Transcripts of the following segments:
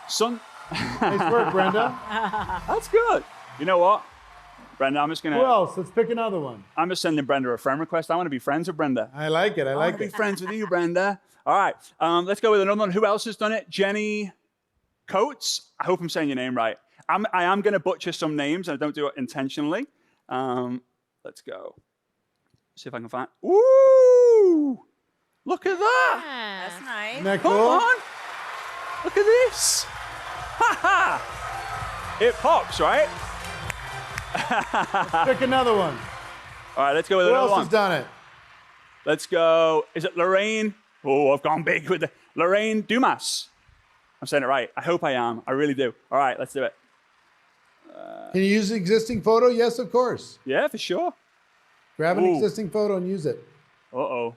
Nice work, Brenda. That's good. You know what, Brenda, I'm just going Who to... else? Let's pick another one. I'm just sending Brenda a friend request. I want to be friends with Brenda. I like it. I I like want to it. be friends with you, Brenda. All right. Let's go with another one. Who else has done it? Jenny Coates. I hope I'm saying your name right. I am going to butcher some names, and I don't do it intentionally. Let's go. See if I can find... Ooh! Look at that! That's nice. Isn't that Come cool? on! Look at this! Ha ha! It pops, right? Pick another one. All right, let's go with Who another else one. has done it? Let's go. Is it Lorraine? Oh, I've gone big with the Lorraine Dumas. I'm saying it right. I hope I am. I really do. All right, let's do it. Can you use the existing photo? Yes, of course. Yeah, for sure. Grab an Ooh. existing photo and use it. Uh-oh.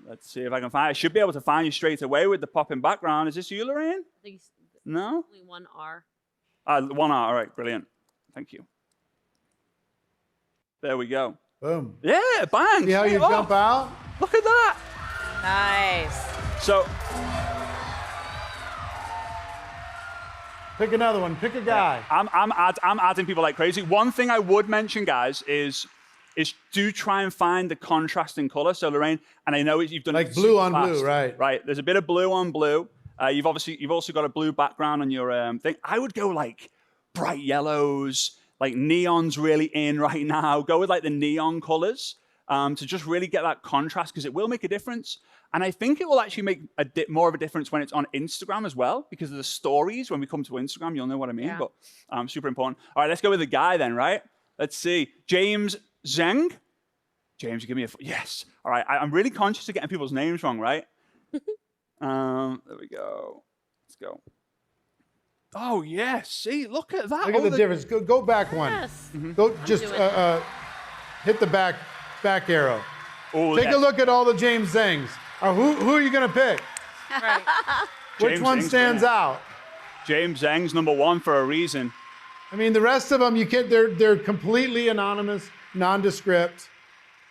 Let's see if I can find... I should be able to find you straight away with the popping background. Is this you, Lorraine? I think it's No? only one R. One R. All right, brilliant. Thank you. There we go. Boom. Yeah, bang. See how you straight jump off. out? Look at that. Nice. So, Pick another one. Pick a guy. I'm adding people like crazy. One thing I would mention, guys, is do try and find the contrasting color. So Lorraine, and I know you've done Like it blue super on fast. blue, right? Right. There's a bit of blue on blue. You've also got a blue background on your thing. I would go like bright yellows, like neon's really in right now. Go with like the neon colors to just really get that contrast because it will make a difference. And I think it will actually make more of a difference when it's on Instagram as well, because of the stories. When we come to Instagram, you'll know what I mean. Yeah. But super important. All right, let's go with the guy then, right? Let's see. James Zeng. James, you give me a... Yes. All right, I'm really conscious of getting people's names wrong, right? There we go. Let's go. Oh, yes. See, look at that. Look at the difference. Go back one. Yes. Go just do it. hit the back arrow. Oh, Take a look at all the James Zangs. Who are you going to pick? Right. Which James one Zeng's stands brilliant. out? James Zeng's #1 for a reason. I mean, the rest of them, you can't. They're completely anonymous, nondescript.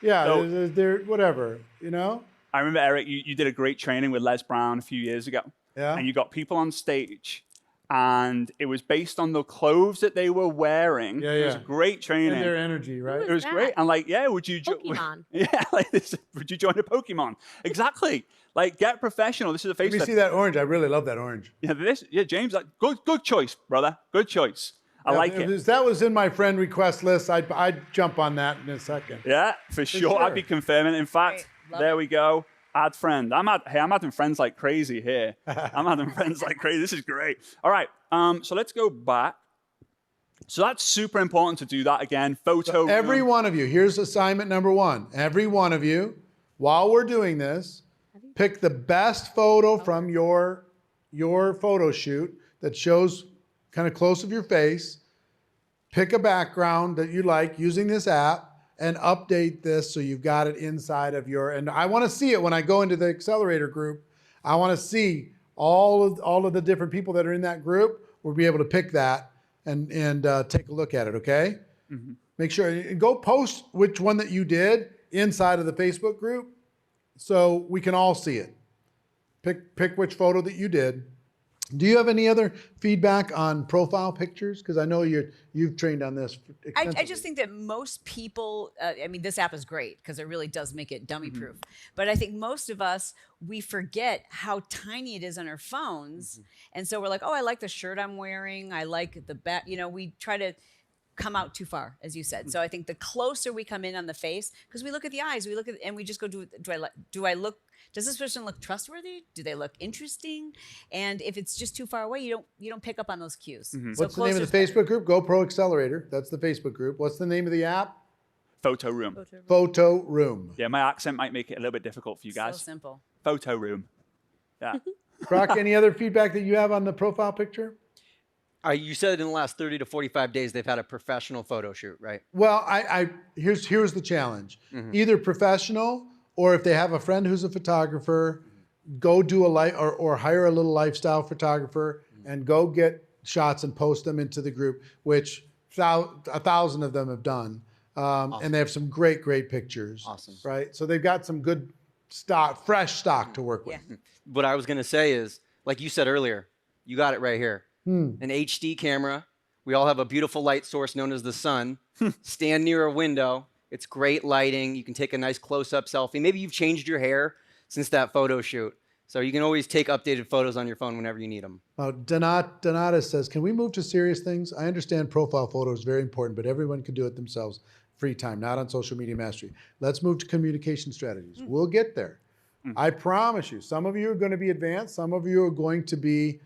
Yeah, So- they're whatever. You know. I remember, Eric, you did a great training with Les Brown a few years ago. Yeah. And you got people on stage, and it was based on the clothes that they were wearing. Yeah, It was yeah. great training. And their energy, right? It was that? great. And like, yeah, would you Pokemon. Yeah, like this, would you join a Pokemon? Exactly. Like, get professional. This is a face. Let me see that orange. I really love that orange. Yeah, James. Like, good choice, brother. Good choice. I like it. If that was in my friend request list, I'd jump on that in a second. Yeah, for sure. sure. I'd be confirming. In fact, Great. Love there it. we go. Add friend. I'm adding friends like crazy here. I'm adding friends like crazy. This is great. All right. So let's go back. So that's super important to do that again. Photo. Every room. one of you, here's assignment number 1. Every one of you, while we're doing this, pick the best photo from your photo shoot that shows kind of close of your face. Pick a background that you like using this app and update this so you've got it inside of your, and I want to see it when I go into the accelerator group. I want to see all of the different people that are in that group. We'll be able to pick that and take a look at it, okay? Mm-hmm. Make sure, and go post which one that you did inside of the Facebook group so we can all see it. Pick which photo that you did. Do you have any other feedback on profile pictures? Because I know you've trained on this extensively. I just think that most people, I mean, this app is great because it really does make it dummy proof. But I think most of us, we forget how tiny it is on our phones. And so we're like, oh, I like the shirt I'm wearing. I like the back. You know, we try to come out too far, as you said. So I think the closer we come in on the face, because we look at the eyes, we look at, and we just go, do I look, does this person look trustworthy? Do they look interesting? And if it's just too far away, you don't pick up on those cues. So What's the name of the Facebook group? GoPro Accelerator. That's the Facebook group. What's the name of the app? Photo room. Photo Room. Yeah, my accent might make it a little bit difficult for you guys. So simple. Photo room. Yeah. Brock, any other feedback that you have on the profile picture? You said in the last 30 to 45 days they've had a professional photo shoot, right? Well, here's the challenge. Either professional, or if they have a friend who's a photographer, go do or hire a little lifestyle photographer and go get shots and post them into the group, which 1,000 of them have done. And they have some great pictures. Awesome. Right? So they've got some good fresh stock to work with. Yeah. What I was going to say is, like you said earlier, you got it right here. Hmm. An HD camera. We all have a beautiful light source known as the sun. Stand near a window. It's great lighting. You can take a nice close-up selfie. Maybe you've changed your hair since that photo shoot. So you can always take updated photos on your phone whenever you need them. Donata says, can we move to serious things? I understand profile photo is very important, but everyone can do it themselves. Free time, not on social media mastery. Let's move to communication strategies. We'll get there. I promise you, some of you are going to be advanced. Some of you are going to be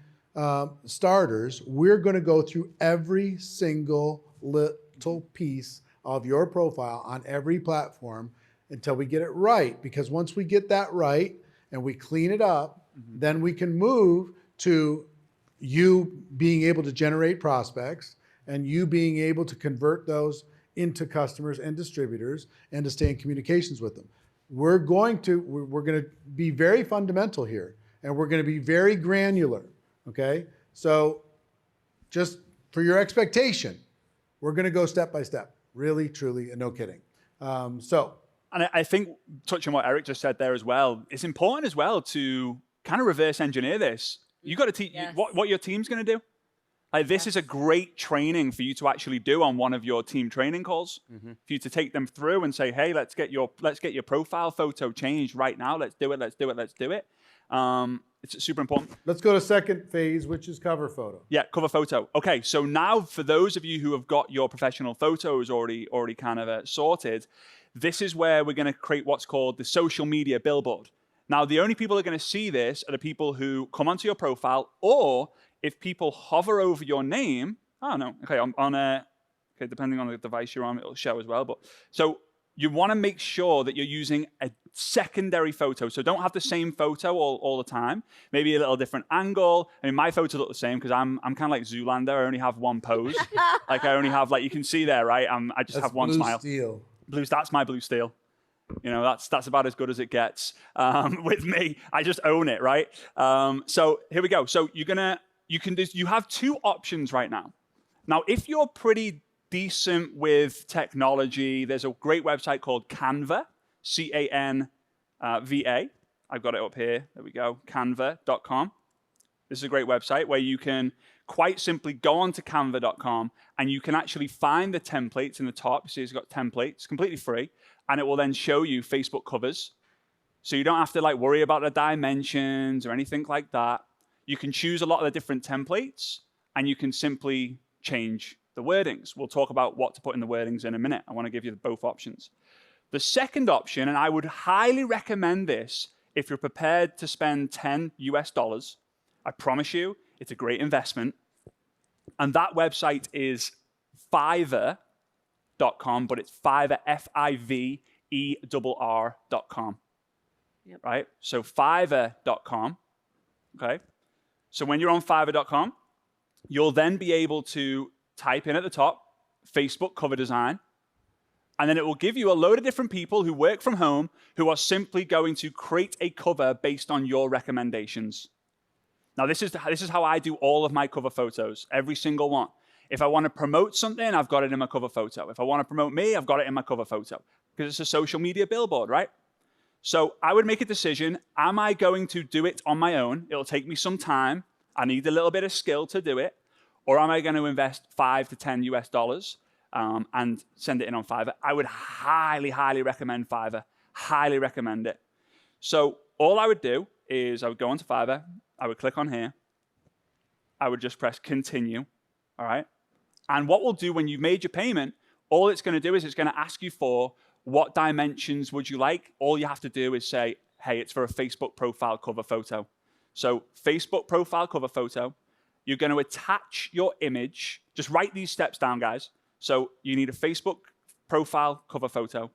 starters. We're going to go through every single little piece of your profile on every platform until we get it right. Because once we get that right and we clean it up, then we can move to you being able to generate prospects and you being able to convert those into customers and distributors and to stay in communications with them. We're going to be very fundamental here, and we're going to be very granular, okay? So just for your expectation, we're going to go step by step, really, truly, and no kidding. And I think, touching what Eric just said there as well, it's important as well to kind of reverse engineer this. You got to teach what your team's going to do. Like, this is a great training for you to actually do on one of your team training calls, for you to take them through and say, hey, let's get your profile photo changed right now. Let's do it. It's super important. Let's go to second phase, which is cover photo. Yeah, cover photo. Okay, so now for those of you who have got your professional photos already kind of sorted, this is where we're going to create what's called the social media billboard. Now, the only people who are going to see this are the people who come onto your profile, or if people hover over your name, depending on the device you're on, it'll show as well. But so you want to make sure that you're using a secondary photo. So don't have the same photo all the time. Maybe a little different angle. I mean, my photos look the same because I'm kind of like Zoolander. I only have one pose. Like I only have, like you can see there, right? I just have one smile. Steel. That's my blue steel. You know, that's about as good as it gets with me. I just own it, right? So here we go. So you have two options right now. Now, if you're pretty decent with technology, there's a great website called Canva, C-A-N-V-A. I've got it up here. There we go, canva.com. This is a great website where you can quite simply go onto canva.com and you can actually find the templates in the top. You see it's got templates, completely free, and it will then show you Facebook covers. So you don't have to worry about the dimensions or anything like that. You can choose a lot of the different templates and you can simply change the wordings. We'll talk about what to put in the wordings in a minute. I want to give you both options. The second option, and I would highly recommend this if you're prepared to spend $10 US, I promise you, it's a great investment. And that website is Fiverr.com, but it's Fiverr, Fiverr.com. Yep. Right? So Fiverr.com. Okay. So when you're on Fiverr.com, you'll then be able to type in at the top, Facebook cover design, and then it will give you a load of different people who work from home who are simply going to create a cover based on your recommendations. Now, this is how I do all of my cover photos, every single one. If I want to promote something, I've got it in my cover photo. If I want to promote me, I've got it in my cover photo because it's a social media billboard, right? So I would make a decision. Am I going to do it on my own? It'll take me some time. I need a little bit of skill to do it. Or am I going to invest $5 to $10 US and send it in on Fiverr? I would highly, highly recommend Fiverr. Highly recommend it. So all I would do is I would go onto Fiverr. I would click on here. I would just press continue. All right. And what we'll do when you've made your payment, all it's going to do is it's going to ask you for what dimensions would you like. All you have to do is say, hey, it's for a Facebook profile cover photo. So Facebook profile cover photo. You're going to attach your image. Just write these steps down, guys. So you need a Facebook profile cover photo.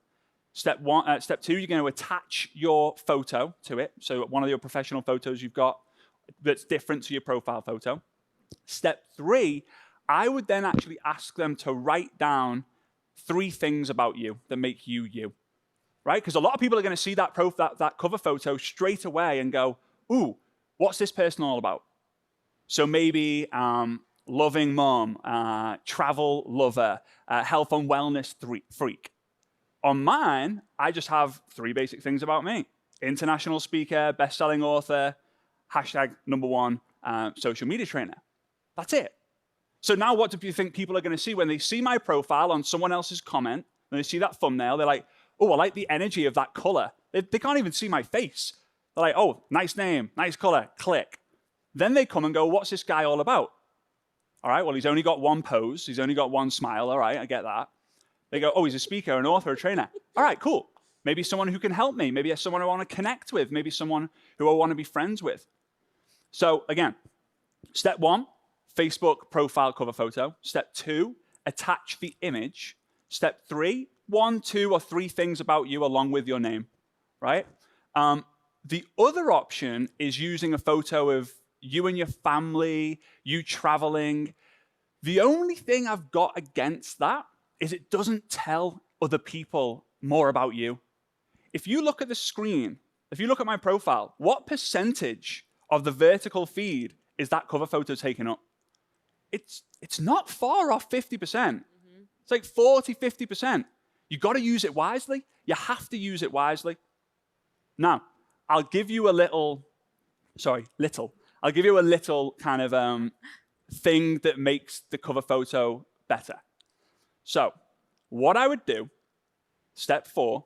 Step 2, you're going to attach your photo to it. So one of your professional photos you've got that's different to your profile photo. Step 3, I would then actually ask them to write down 3 things about you that make you you, right? Because a lot of people are going to see that cover photo straight away and go, ooh, what's this person all about? So maybe loving mom, travel lover, health and wellness freak. On mine, I just have 3 basic things about me. international speaker, best-selling author, hashtag #1 social media trainer. That's it. So now what do you think people are going to see when they see my profile on someone else's comment, and they see that thumbnail, they're like, oh, I like the energy of that color. They can't even see my face. They're like, oh, nice name, nice color, click. Then they come and go, what's this guy all about? All right, well, he's only got one pose. He's only got one smile. All right, I get that. They go, oh, he's a speaker, an author, a trainer. All right, cool. Maybe someone who can help me. Maybe someone I want to connect with. Maybe someone who I want to be friends with. So again, step 1, Facebook profile cover photo. Step 2, attach the image. Step 3, 1, 2, or 3 things about you along with your name, right? The other option is using a photo of you and your family, you traveling. The only thing I've got against that is it doesn't tell other people more about you. If you look at the screen, if you look at my profile, what percentage of the vertical feed is that cover photo taking up? It's not far off 50%. It's like 40, 50%. You got to use it wisely. You have to use it wisely. Now, I'll give you a little kind of thing that makes the cover photo better. So what I would do, step 4,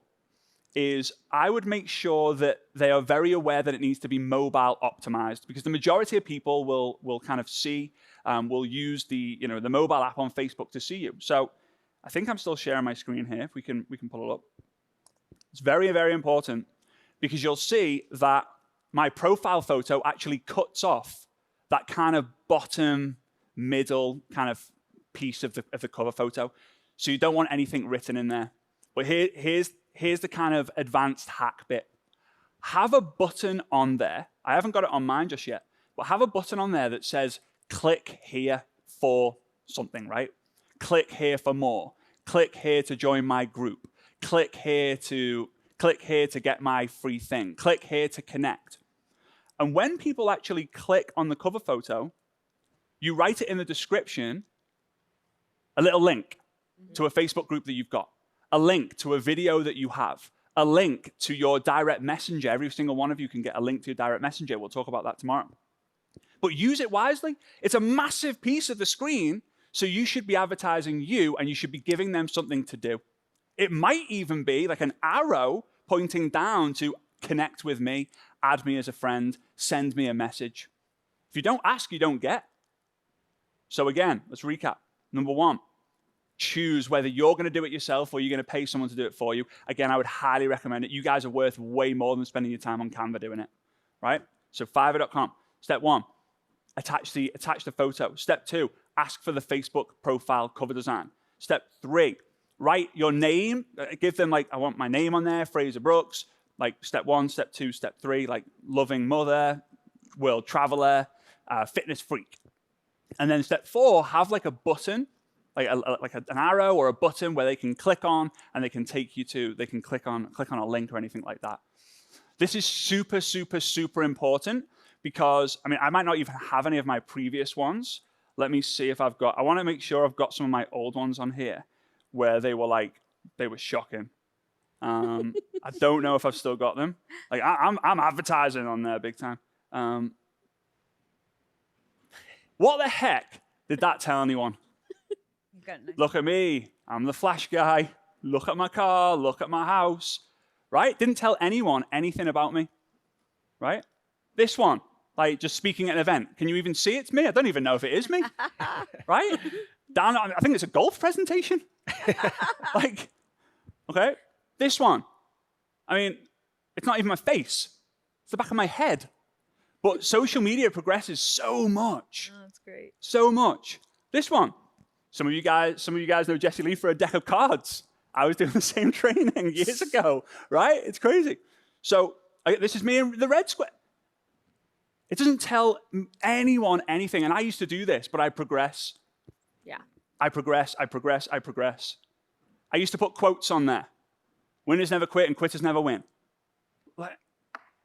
is I would make sure that they are very aware that it needs to be mobile optimized, because the majority of people will kind of see, will use the mobile app on Facebook to see you. So I think I'm still sharing my screen here. If we can pull it up. It's very, very important, because you'll see that my profile photo actually cuts off that kind of bottom middle kind of piece of the cover photo. So you don't want anything written in there. But here's the kind of advanced hack bit. Have a button on there. I haven't got it on mine just yet, but have a button on there that says, click here for something, right? Click here for more. Click here to join my group. Click here to get my free thing. Click here to connect. And when people actually click on the cover photo, you write it in the description, a little link to a Facebook group that you've got, a link to a video that you have, a link to your direct messenger. Every single one of you can get a link to your direct messenger. We'll talk about that tomorrow. But use it wisely. It's a massive piece of the screen, so you should be advertising you, and you should be giving them something to do. It might even be like an arrow pointing down to connect with me, add me as a friend, send me a message. If you don't ask, you don't get. So again, let's recap. Number 1, choose whether you're going to do it yourself or you're going to pay someone to do it for you. Again, I would highly recommend it. You guys are worth way more than spending your time on Canva doing it, right? So Fiverr.com. Step 1, attach the photo. Step 2, ask for the Facebook profile cover design. Step 3, write your name. Give them like, I want my name on there, Fraser Brooks. Like step 1, step 2, step 3, like loving mother, world traveler, fitness freak. And then step 4, have like a button, like an arrow or a button where they can click on, and they can take you to, they can click on a link or anything like that. This is super, super, super important, because, I mean, I might not even have any of my previous ones. Let me see if I've got, I want to make sure I've got some of my old ones on here where they were shocking. I don't know if I've still got them. Like I'm advertising on there big time. What the heck did that tell anyone? Look at me. I'm the flash guy. Look at my car. Look at my house. Right? Didn't tell anyone anything about me. Right? This one, like just speaking at an event. Can you even see it's me? I don't even know if it is me. Right? Down, I think it's a golf presentation. Like, okay. This one, I mean, it's not even my face. It's the back of my head. But social media progresses so much. Oh, that's great. So much. This one, some of you guys know Jesse Lee for a deck of cards. I was doing the same training years ago, right? It's crazy. So this is me in the red square. It doesn't tell anyone anything. And I used to do this, but I progress. Yeah. I progress. I used to put quotes on there. Winners never quit and quitters never win. Like,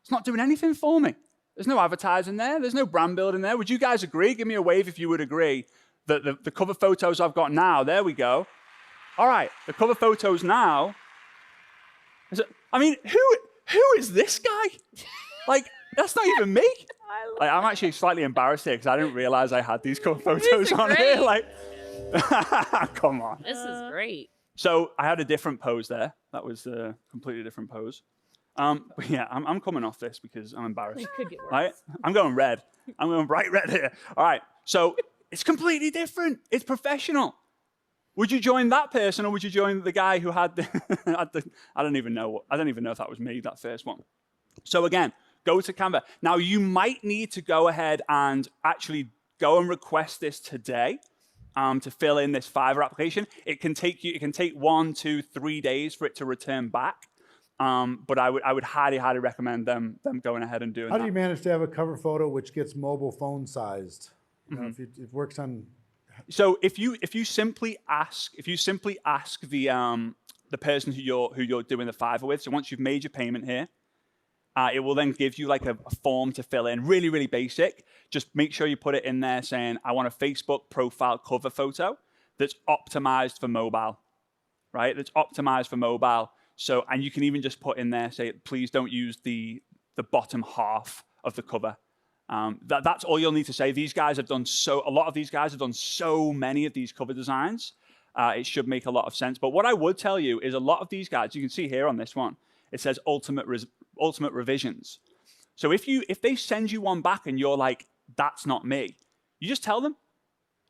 it's not doing anything for me. There's no advertising there. There's no brand building there. Would you guys agree? Give me a wave if you would agree that the cover photos I've got now, there we go. All right, the cover photos now. I mean, who is this guy? Like, that's not even me. Like, I'm actually slightly embarrassed here because I didn't realize I had these cover photos are on here. great. Like, come on. This is great. So I had a different pose there. That was a completely different pose. But yeah, I'm coming off this because I'm embarrassed. It could get worse. Right? I'm going red. I'm going bright red here. All right. So it's completely different. It's professional. Would you join that person, or would you join the guy who had the, I don't even know if that was me, that first one. So again, go to Canva. Now you might need to go ahead and actually go and request this today to fill in this Fiverr application. It can take 1, 2, 3 days for it to return back. But I would highly, highly recommend them going ahead and doing that. How do you manage to have a cover photo which gets mobile phone sized? You know, if it works on. So if you simply ask the person who you're doing the Fiverr with, so once you've made your payment here, it will then give you like a form to fill in, really, really basic. Just make sure you put it in there saying, I want a Facebook profile cover photo that's optimized for mobile, right? That's optimized for mobile. So, and you can even just put in there, say, please don't use the bottom half of the cover. That's all you'll need to say. A lot of these guys have done so many of these cover designs. It should make a lot of sense. But what I would tell you is a lot of these guys, you can see here on this one, it says ultimate revisions. So if they send you one back and you're like, that's not me, you just tell them.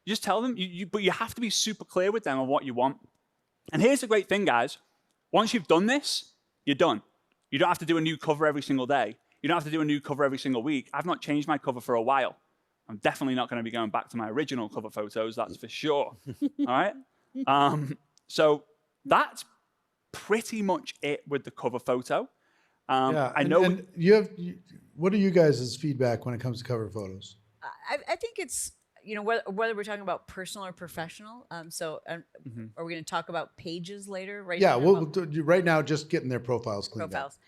But you have to be super clear with them on what you want. And here's the great thing, guys. Once you've done this, you're done. You don't have to do a new cover every single day. You don't have to do a new cover every single week. I've not changed my cover for a while. I'm definitely not going to be going back to my original cover photos, that's for sure. All right? So that's pretty much it with the cover photo. I know. And what are you guys' feedback when it comes to cover photos? I think it's, you know, whether we're talking about personal or professional. Are we going to talk about pages later? Right? Yeah, right now, just getting their profiles cleaned Profiles. up.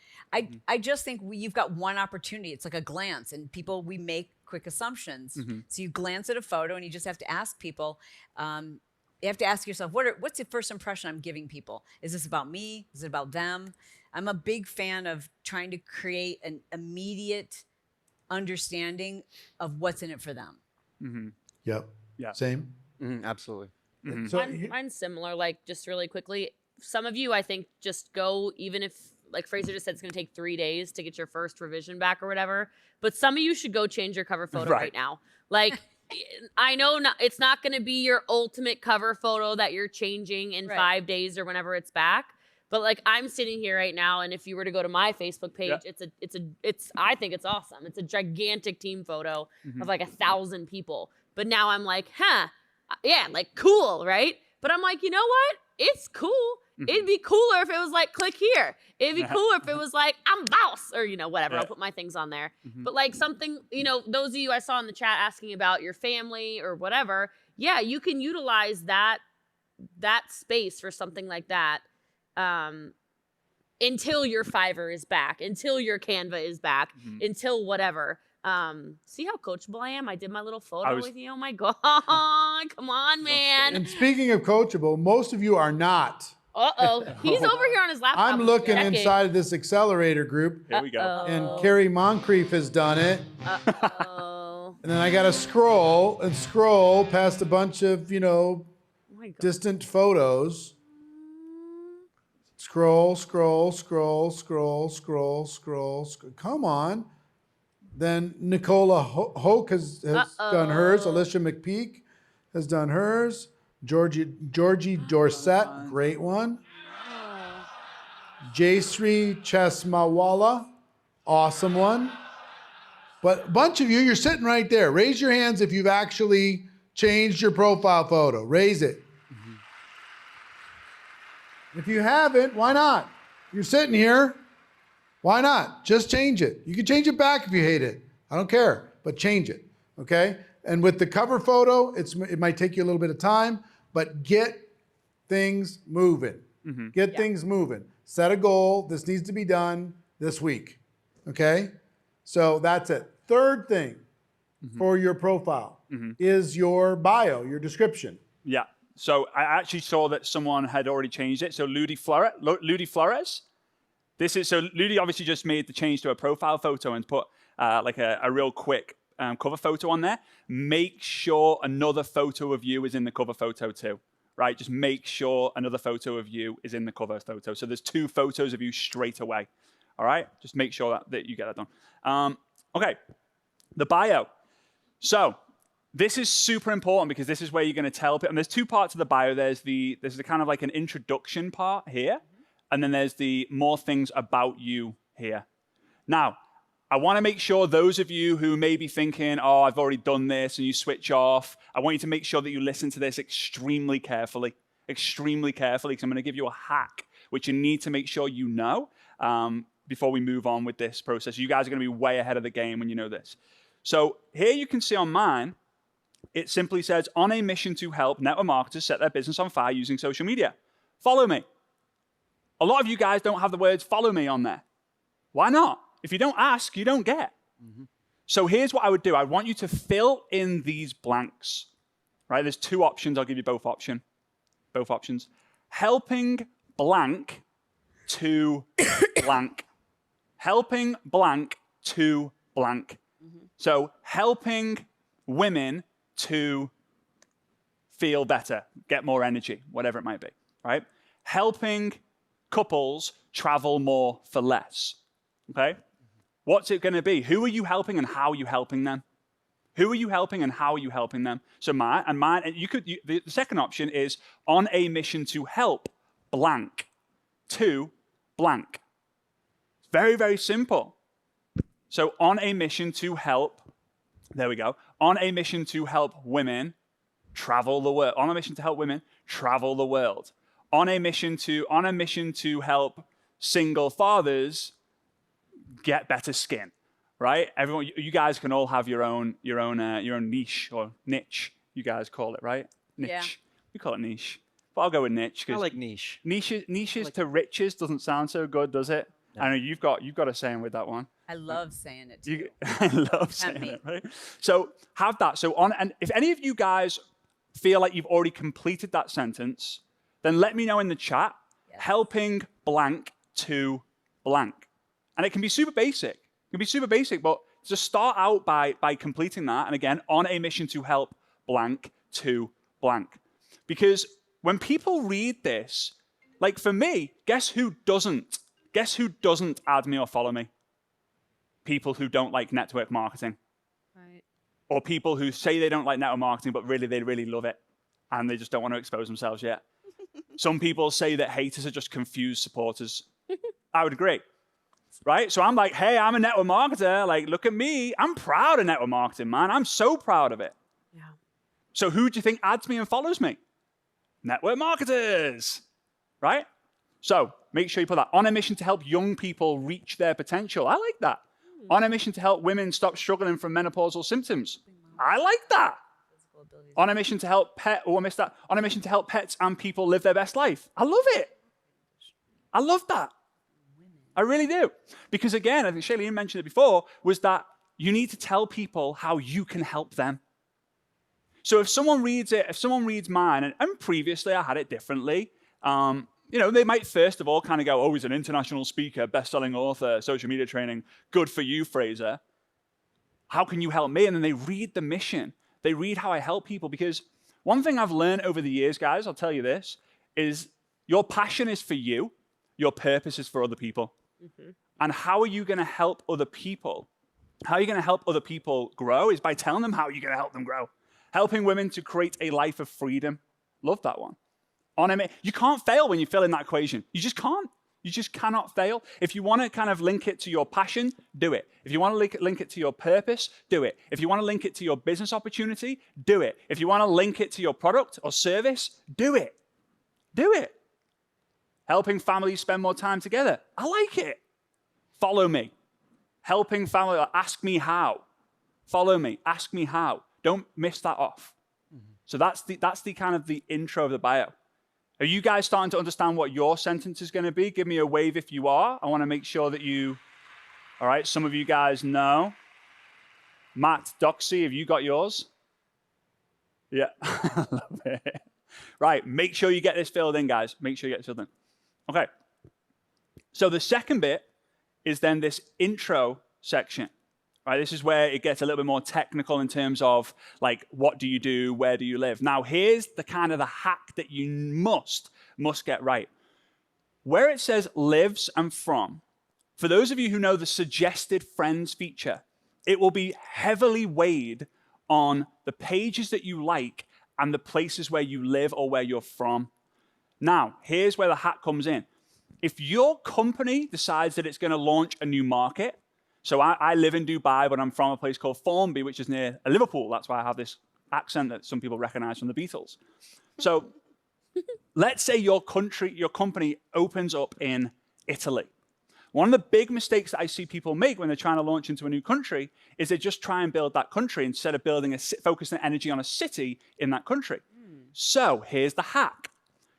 I just think you've got one opportunity. It's like a glance, and we make quick assumptions. So you glance at a photo, and you just have to ask people. You have to ask yourself, what's the first impression I'm giving people? Is this about me? Is it about them? I'm a big fan of trying to create an immediate understanding of what's in it for them. Yep. Yeah. Same. Absolutely. So Mine's similar. Like, just really quickly, some of you, I think, just go, even if, like Fraser just said, it's going to take 3 days to get your first revision back or whatever. But some of you should go change your cover photo right now. Like, I know it's not going to be your ultimate cover photo that you're changing in 5 days or whenever it's back. But like, I'm sitting here right now, and if you were to go to my Facebook page, I think it's awesome. It's a gigantic team photo of like 1,000 people. But now I'm like, yeah, like cool, right? But I'm like, you know what? It's cool. It'd be cooler if it was like, click here. It'd be cooler if it was like, I'm boss, or, you know, whatever. I'll put my things on there. But like something, you know, those of you I saw in the chat asking about your family or whatever, yeah, you can utilize that space for something like that until your Fiverr is back, until your Canva is back, until whatever. See how coachable I am? I did my little photo with you. Oh my God. Come on, man. And speaking of coachable, most of you are not. Uh-oh. He's over here on his laptop. I'm looking inside of this accelerator group. Here we go. And Carrie Moncrief has done it. Uh-oh. And then I got to scroll past a bunch of, you know, Oh my God. distant photos. Scroll. Come on. Then Nicola Hoke has done hers. Alicia McPeak has done hers. Georgie Dorset, great one. Jayshree Chesmawala, awesome one. But a bunch of you, you're sitting right there. Raise your hands if you've actually changed your profile photo. Raise it. If you haven't, why not? You're sitting here. Why not? Just change it. You can change it back if you hate it. I don't care, but change it, okay? And with the cover photo, it might take you a little bit of time, but get things moving. Get things moving. Set a goal. This needs to be done this week, okay? So that's it. Third thing for your profile is your bio, your description. Yeah. So I actually saw that someone had already changed it. So Ludi Flores, This is, so Ludi obviously just made the change to a profile photo and put like a real quick cover photo on there. Make sure another photo of you is in the cover photo too, right? Just make sure another photo of you is in the cover photo. So there's 2 photos of you straight away, all right? Just make sure that you get that done. Okay, the bio. So this is super important because this is where you're going to tell people, and there's 2 parts of the bio. There's the kind of like an introduction part here, and then there's the more things about you here. Now, I want to make sure those of you who may be thinking, oh, I've already done this, and you switch off, I want you to make sure that you listen to this extremely carefully, because I'm going to give you a hack, which you need to make sure you know before we move on with this process. You guys are going to be way ahead of the game when you know this. So here you can see on mine, it simply says, on a mission to help network marketers set their business on fire using social media. Follow me. A lot of you guys don't have the words follow me on there. Why not? If you don't ask, you don't get. So here's what I would do. I want you to fill in these blanks, right? There's 2 options. I'll give you both options. Helping blank to blank. Helping blank to blank. So helping women to feel better, get more energy, whatever it might be, right? Helping couples travel more for less, okay? What's it going to be? Who are you helping and how are you helping them? Who are you helping and how are you helping them? So the second option is on a mission to help blank to blank. It's very, very simple. So on a mission to help, there we go. On a mission to help women travel the world. On a mission to help women travel the world. On a mission to help single fathers get better skin, right? Everyone, you guys can all have your own niche or niche. You guys call it, right? Niche. Yeah. We call it niche, but I'll go with niche. I like niche. Niches to riches doesn't sound so good, does it? No. I know you've got a saying with that one. I love saying it too. I love saying it, right? So have that. And if any of you guys feel like you've already completed that sentence, then let me know in the chat. Yes. Helping blank to blank. And it can be super basic. But just start out by completing that. And again, on a mission to help blank to blank. Because when people read this, like for me, guess who doesn't add me or follow me? People who don't like network marketing. Right. Or people who say they don't like network marketing, but really, they really love it. And they just don't want to expose themselves yet. Some people say that haters are just confused supporters. I would agree. Right? So I'm like, hey, I'm a network marketer. Like, look at me. I'm proud of network marketing, man. I'm so proud of it. Yeah. So who do you think adds me and follows me? Network marketers. Right? So make sure you put that. On a mission to help young people reach their potential. I like that. On a mission to help women stop struggling from menopausal symptoms. I like that. On a mission to help On a mission to help pets and people live their best life. I love it. I love that. I really do. Because again, I think Shailene mentioned it before, was that you need to tell people how you can help them. So if someone reads mine, and previously I had it differently, they might first of all kind of go, oh, he's an international speaker, best-selling author, social media training, good for you, Fraser. How can you help me? And then they read the mission. They read how I help people. Because one thing I've learned over the years, guys, I'll tell you this, is your passion is for you, your purpose is for other people. Mm-hmm. And how are you going to help other people? How are you going to help other people grow is by telling them how you're going to help them grow. Helping women to create a life of freedom. Love that one. You can't fail when you fill in that equation. You just can't. You just cannot fail. If you want to kind of link it to your passion, do it. If you want to link it to your purpose, do it. If you want to link it to your business opportunity, do it. If you want to link it to your product or service, do it. Do it. Helping families spend more time together. I like it. Follow me. Helping family, ask me how. Follow me, ask me how. Don't miss that off. Mm-hmm. So that's the kind of the intro of the bio. Are you guys starting to understand what your sentence is going to be? Give me a wave if you are. I want to make sure that all right, some of you guys know. Matt Doxy, have you got yours? Yeah, I love it. Right, make sure you get this filled in, guys. Make sure you get this filled in. Okay. So the second bit is then this intro section. Right, this is where it gets a little bit more technical in terms of like, what do you do? Where do you live? Now, here's the kind of the hack that you must get right. Where it says lives and from, for those of you who know the suggested friends feature, it will be heavily weighed on the pages that you like and the places where you live or where you're from. Now, here's where the hack comes in. If your company decides that it's going to launch a new market, so I live in Dubai, but I'm from a place called Formby, which is near Liverpool. That's why I have this accent that some people recognize from the Beatles. So let's say your company opens up in Italy. One of the big mistakes that I see people make when they're trying to launch into a new country is they just try and build that country instead of focusing energy on a city in that country. So here's the hack.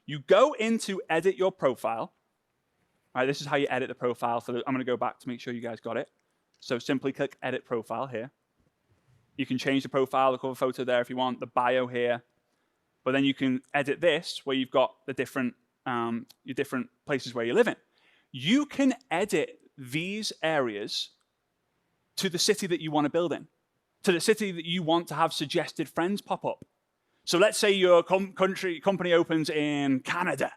You go into edit your profile. All right, this is how you edit the profile. I'm going to go back to make sure you guys got it. So simply click Edit Profile here. You can change the profile, the cover photo there if you want, the bio here. But then you can edit this where you've got the your different places where you live in. You can edit these areas to the city that you want to build in, to the city that you want to have suggested friends pop up. So let's say your company opens in Canada.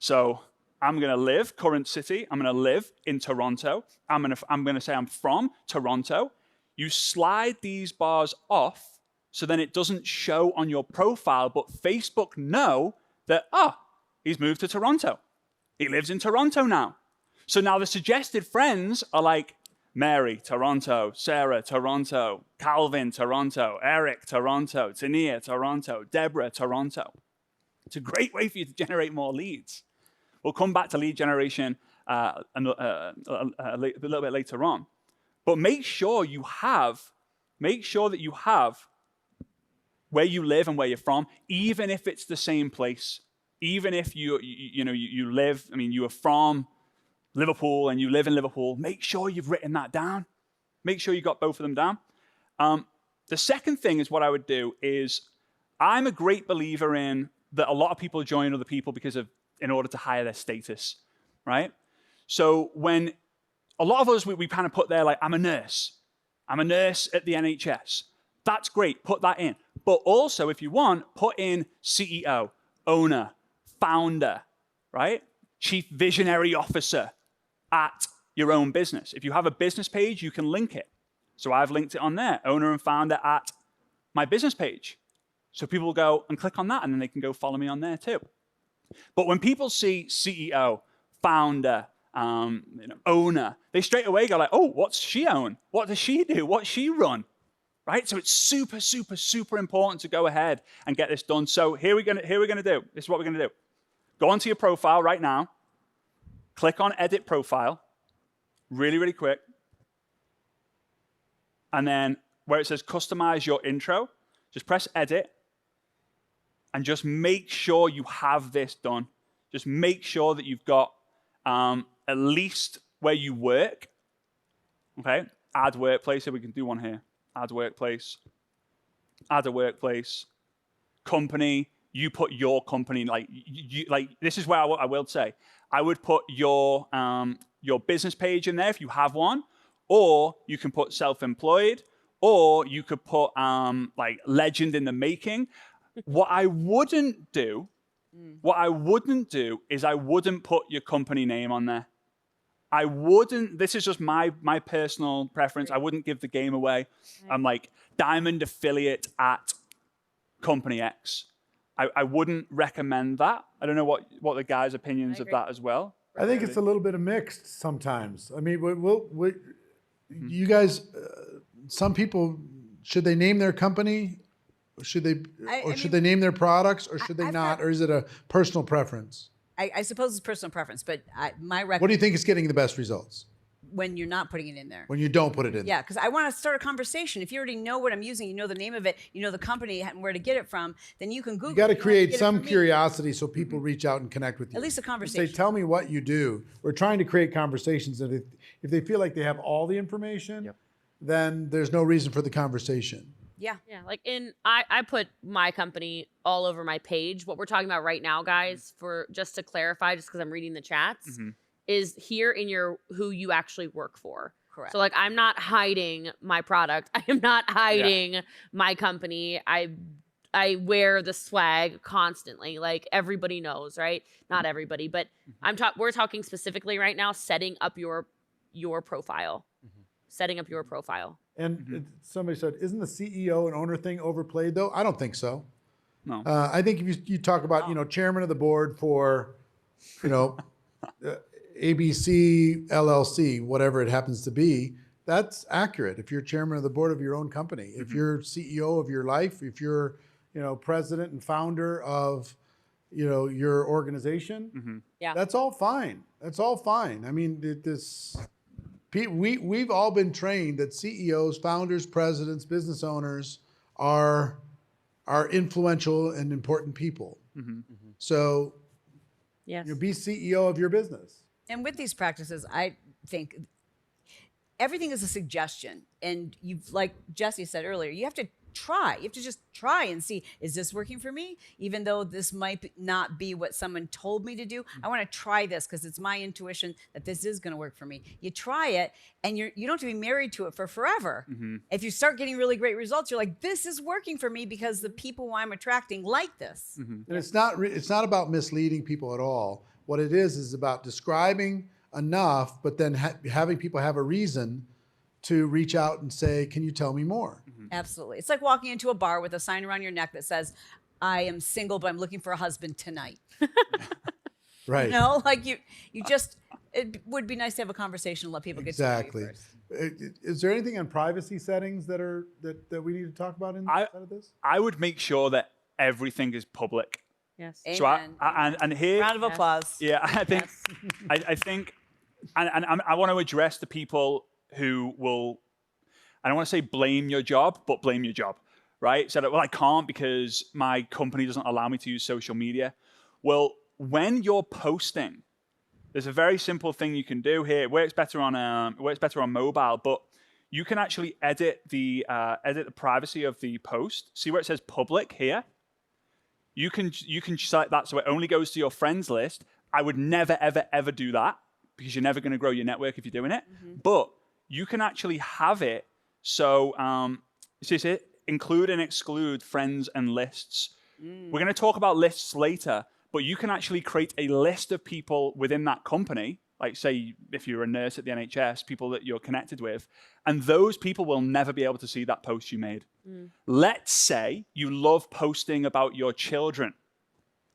So I'm going to live, current city, I'm going to live in Toronto. I'm going to say I'm from Toronto. You slide these bars off so then it doesn't show on your profile, but Facebook know that, he's moved to Toronto. He lives in Toronto now. So now the suggested friends are like Mary, Toronto, Sarah, Toronto, Calvin, Toronto, Eric, Toronto, Tania, Toronto, Deborah, Toronto. It's a great way for you to generate more leads. We'll come back to lead generation a little bit later on. But make sure that you have where you live and where you're from, even if it's the same place. Even if you live, you are from Liverpool and you live in Liverpool, make sure you've written that down. Make sure you got both of them down. The second thing is what I would do is I'm a great believer in that a lot of people join other people in order to hire their status, right? So when a lot of us, we kind of put there like, I'm a nurse at the NHS. That's great, put that in. But also, if you want, put in CEO, owner, founder, right? Chief visionary officer at your own business. If you have a business page, you can link it. So I've linked it on there, owner and founder at my business page. So people will go and click on that and then they can go follow me on there too. But when people see CEO, founder, owner, they straight away go like, oh, what's she own? What does she do? What's she run? Right? So it's super, super, super important to go ahead and get this done. So here we're gonna do. This is what we're gonna do. Go onto your profile right now. Click on Edit Profile. Really, really quick. And then where it says Customize Your Intro, just press Edit. And just make sure you have this done. Just make sure that you've got at least where you work. Okay, add workplace, so we can do one here. Add workplace, add a workplace, company. You put your company, like this is where I will say, I would put your business page in there if you have one, or you can put self-employed, or you could put like legend in the making. What I wouldn't do is I wouldn't put your company name on there. I wouldn't, this is just my personal preference. I wouldn't give the game away. I'm like diamond affiliate at company X. I wouldn't recommend that. I don't know what the guys' opinions of that as well. I think it's a little bit of mixed sometimes. I mean, you guys, some people, should they name their company? Should they name their products, or should they not? Or is it a personal preference? I suppose it's personal preference, but my recommendation. What do you think is getting the best results? When you're not putting it in there. When you don't put it in. Yeah, because I want to start a conversation. If you already know what I'm using, you know the name of it, you know the company and where to get it from, then you can Google. You got to it, create some curiosity so people reach out and connect with you. At least a conversation. Say, tell me what you do. We're trying to create conversations that if they feel like they have all the information, then there's no reason for the conversation. Yeah. Yeah. Like I put my company all over my page. What we're talking about right now, guys, for just to clarify, just because I'm reading the chats, is here in your who you actually work for. Correct. So like I'm not hiding my product. I am not hiding my company. I wear the swag constantly. Like everybody knows, right? Not everybody, but we're talking specifically right now setting up your profile. Setting up your profile. And somebody said, isn't the CEO and owner thing overplayed though? I don't think so. No. I think if you talk about, chairman of the board for, ABC, LLC, whatever it happens to be, that's accurate. If you're chairman of the board of your own company, if you're CEO of your life, if you're, president and founder of, your organization, Yeah. that's all fine. That's all fine. I mean, we've all been trained that CEOs, founders, presidents, business owners are influential and important people. So, Yes. be CEO of your business. And with these practices, I think everything is a suggestion. And like Jesse said earlier, you have to try. You have to just try and see, is this working for me? Even though this might not be what someone told me to do, I want to try this because it's my intuition that this is going to work for me. You try it, and you don't have to be married to it for forever. If you start getting really great results, you're like, this is working for me because the people I'm attracting like this. And it's not about misleading people at all. What it is about describing enough, but then having people have a reason to reach out and say, can you tell me more? Absolutely. It's like walking into a bar with a sign around your neck that says, I am single, but I'm looking for a husband tonight. Right. Like you just, it would be nice to have a conversation and let people get to know you first. Is there anything on privacy settings that we need to talk about inside of this? I would make sure that everything is public. Yes. So and here, Round of applause. yeah, I think, I think, and I want to address the people who will, I don't want to say blame your job, but blame your job, right? So that, well, I can't because my company doesn't allow me to use social media. Well, when you're posting, there's a very simple thing you can do here. It works better on mobile, but you can actually edit the privacy of the post. See where it says public here? You can select that so it only goes to your friends list. I would never, ever, ever do that because you're never going to grow your network if you're doing it. But you can actually have it so, include and exclude friends and lists. We're going to talk about lists later, but you can actually create a list of people within that company, like say if you're a nurse at the NHS, people that you're connected with, and those people will never be able to see that post you made. Let's say you love posting about your children,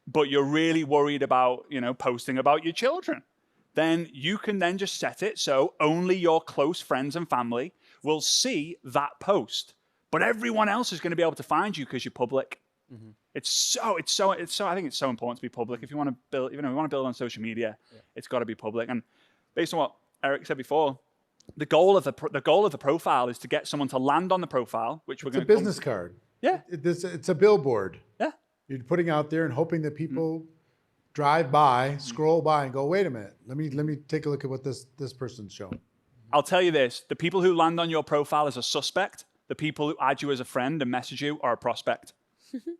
but you're really worried about, posting about your children. Then you can then just set it so only your close friends and family will see that post, but everyone else is going to be able to find you because you're public. It's so. I think it's so important to be public. If you want to build, we want to build on social media, it's got to be public. And based on what Eric said before, the goal of the profile is to get someone to land on the profile, which we're going to. It's a business card. Yeah. It's a billboard. Yeah. You're putting out there and hoping that people drive by, scroll by, and go, wait a minute. Let me take a look at what this person's showing. I'll tell you this: the people who land on your profile as a suspect, the people who add you as a friend and message you are a prospect.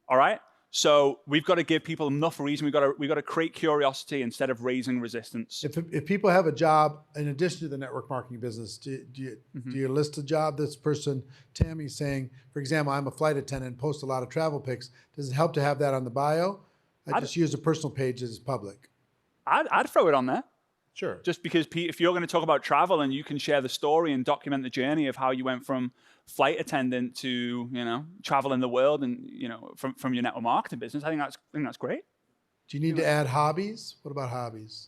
All right. So we've got to give people enough reason. We've got to create curiosity instead of raising resistance. If people have a job in addition to the network marketing business, do you list a job? This person, Tammy's saying, for example, I'm a flight attendant, post a lot of travel pics. Does it help to have that on the bio? I just use a personal page as public. I'd throw it on there. Sure. Just because if you're going to talk about travel and you can share the story and document the journey of how you went from flight attendant to, traveling the world and, from your network marketing business, I think that's great. Do you need to add hobbies? What about hobbies?